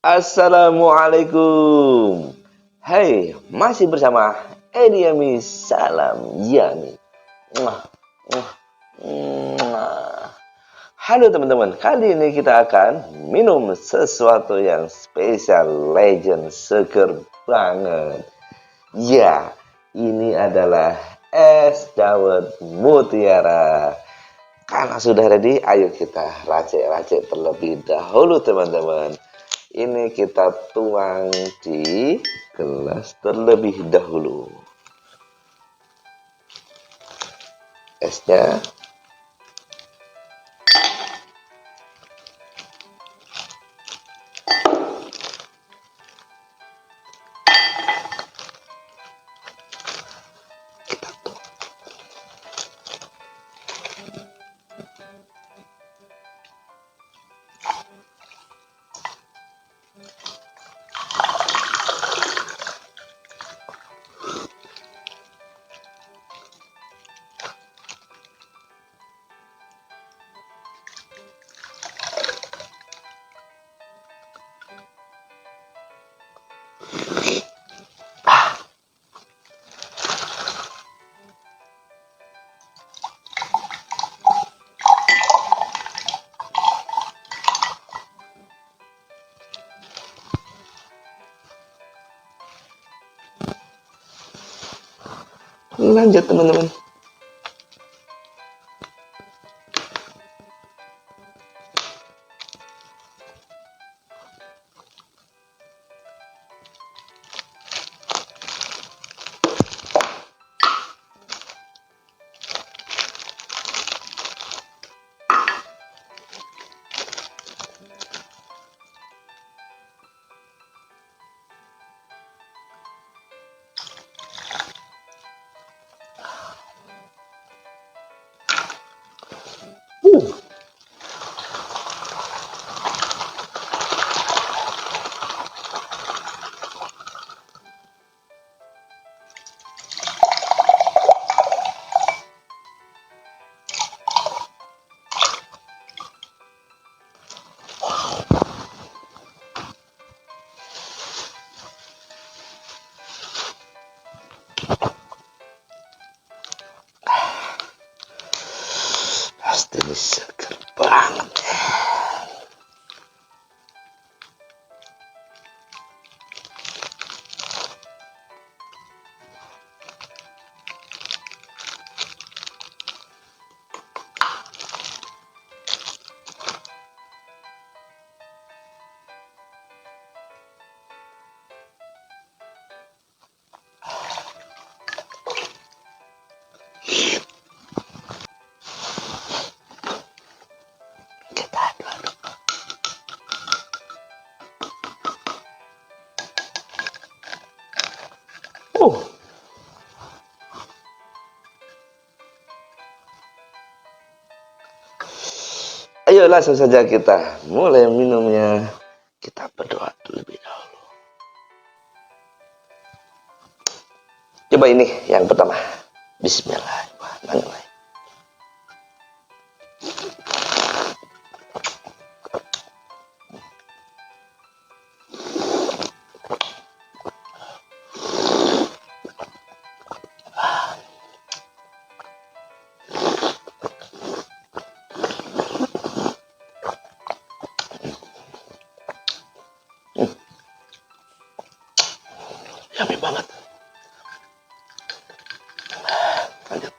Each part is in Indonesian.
Assalamualaikum. Hai, masih bersama Edi Yami. Salam Yami. Mwah, mwah, mwah. Halo teman-teman, kali ini kita akan minum sesuatu yang spesial, legend, seger banget. Ya, ini adalah es dawet mutiara. Karena sudah ready, ayo kita racik-racik terlebih dahulu teman-teman. Ini kita tuang di gelas terlebih dahulu. Esnya kita tuang. Lanjut teman-teman. Uh, pasti ini seger banget. Kita aduk-aduk. Uh, Ayo langsung saja kita mulai minumnya. Kita berdoa terlebih dahulu. Coba ini yang pertama. Bismillahirrahmanirrahim. Yummy banget. Lanjut.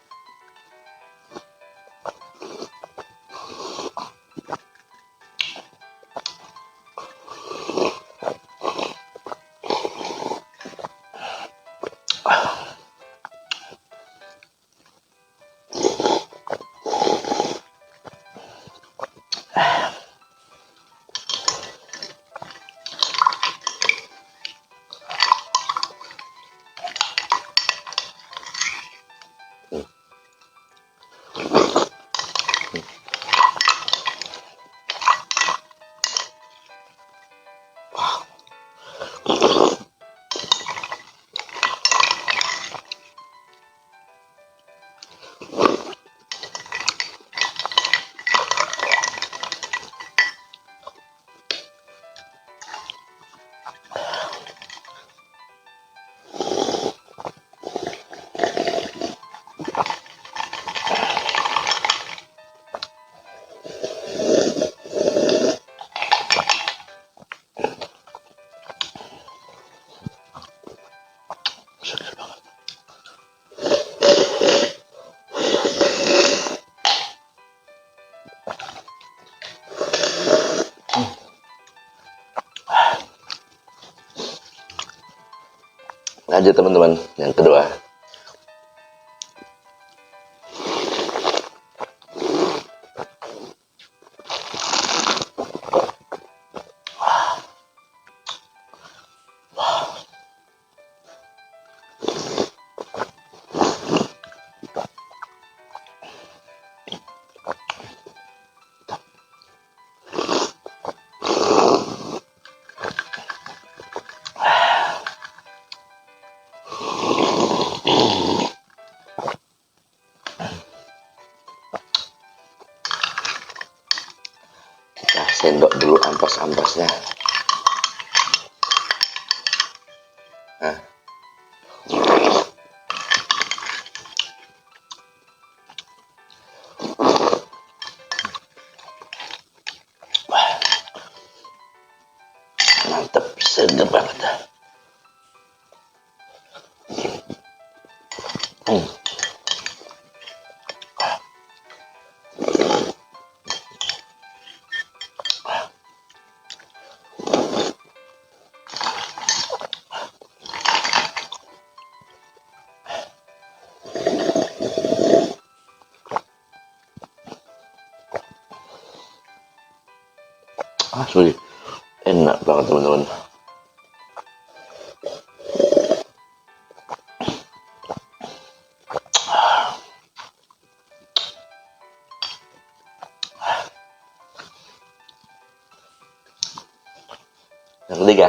Lanjut teman-teman, yang kedua. Nah, sendok dulu ampas-ampasnya. Nah. Mantep, seger banget. Asli enak banget teman-teman. Yang ketiga.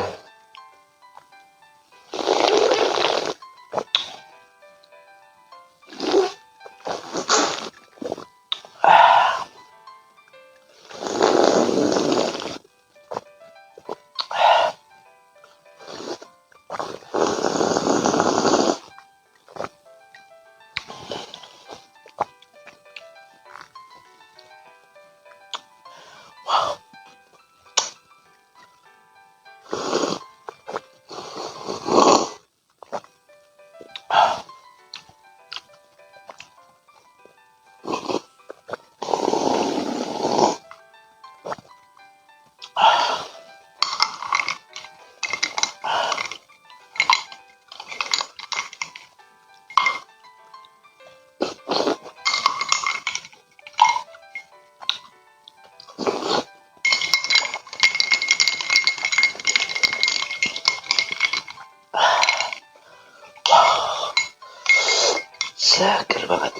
Seger banget.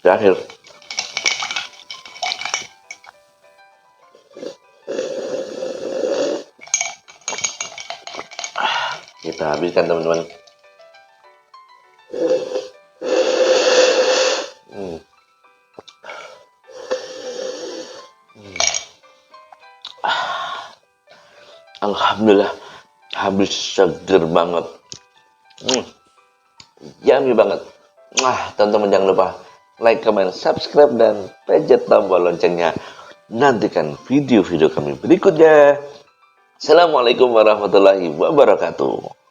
Terakhir. Kita habiskan teman-teman. Alhamdulillah habis, seger banget. Yummy banget. Teman-teman jangan lupa like, comment, subscribe, dan pencet tombol loncengnya. Nantikan video-video kami berikutnya. Assalamualaikum warahmatullahi wabarakatuh.